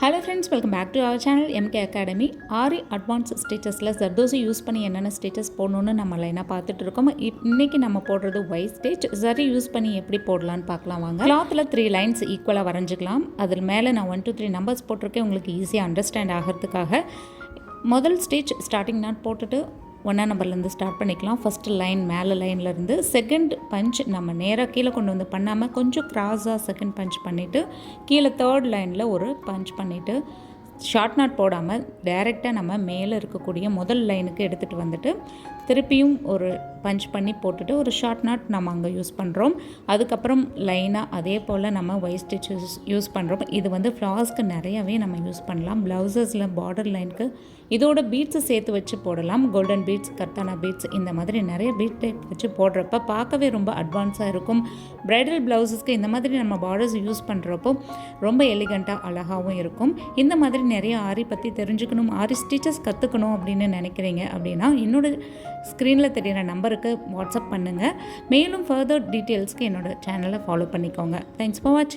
Hello friends, welcome back to our channel MK academy. Aari advance ஸ்டிச்சஸில் zardozi use பண்ணி என்னென்ன stitches போடணுன்னு நம்ம லைனாக பார்த்துட்டு இருக்கோம். இன்றைக்கி நம்ம போடுறது ஒயிட் ஸ்டிச். சரி யூஸ் பண்ணி எப்படி போடலான்னு பார்க்கலாம் வாங்க. கிளாத்தில் 3 லைன்ஸ் ஈக்குவலாக வரைஞ்சிக்கலாம். அதில் மேலே நான் 1 2 3 நம்பர்ஸ் போட்டிருக்கேன் உங்களுக்கு ஈஸியாக அண்டர்ஸ்டாண்ட் ஆகிறதுக்காக. முதல் ஸ்டிச் ஸ்டார்டிங் நாட் போட்டுட்டு 1ஆம் நம்பர்லேருந்து ஸ்டார்ட் பண்ணிக்கலாம். ஃபஸ்ட்டு லைன் மேலே லைன்லேருந்து செகண்ட் பஞ்ச் நம்ம நேராக கீழே கொண்டு வந்து பண்ணாமல் கொஞ்சம் க்ராஸாக செகண்ட் பஞ்ச் பண்ணிவிட்டு கீழே தேர்ட் லைனில் ஒரு பஞ்ச் பண்ணிவிட்டு ஷார்ட் நாட் போடாமல் டைரெக்டாக நம்ம மேலே இருக்கக்கூடிய முதல் லைனுக்கு எடுத்துகிட்டு வந்துட்டு திருப்பியும் ஒரு பஞ்ச் பண்ணி போட்டுட்டு ஒரு ஷார்ட் நாட் நம்ம அங்கே யூஸ் பண்ணுறோம். அதுக்கப்புறம் லைனாக அதே போல் நம்ம ஒயிட் ஸ்டிச்சஸ் யூஸ் பண்ணுறோம். இது வந்து ஃப்ளாஸ்க்கு நிறையாவே நம்ம யூஸ் பண்ணலாம். ப்ளவுசஸில் பார்டர் லைனுக்கு இதோட பீட்ஸை சேர்த்து வச்சு போடலாம். கோல்டன் பீட்ஸ், கர்த்தானா பீட்ஸ், இந்த மாதிரி நிறைய பீட் டைப் வச்சு போடுறப்ப பார்க்கவே ரொம்ப அட்வான்ஸாக இருக்கும். ப்ரைடல் ப்ளவுஸஸ்க்கு இந்த மாதிரி நம்ம பார்டர்ஸ் யூஸ் பண்ணுறப்போ ரொம்ப எலிகண்ட்டாக அழகாகவும் இருக்கும். இந்த மாதிரி நிறைய ஆரி பற்றி தெரிஞ்சுக்கணும், ஆரி ஸ்டிச்சஸ் கற்றுக்கணும் அப்படின்னு நினைக்கிறீங்க அப்படின்னா என்னோட ஸ்க்ரீனில் தெரிகிற நம்பருக்கு வாட்ஸ்அப் பண்ணுங்கள். மேலும் ஃபர்தர் டீட்டெயில்ஸ்க்கு என்னோட சேனலை ஃபாலோ பண்ணிக்கோங்க. தேங்க்ஸ் ஃபார் வாட்சிங்.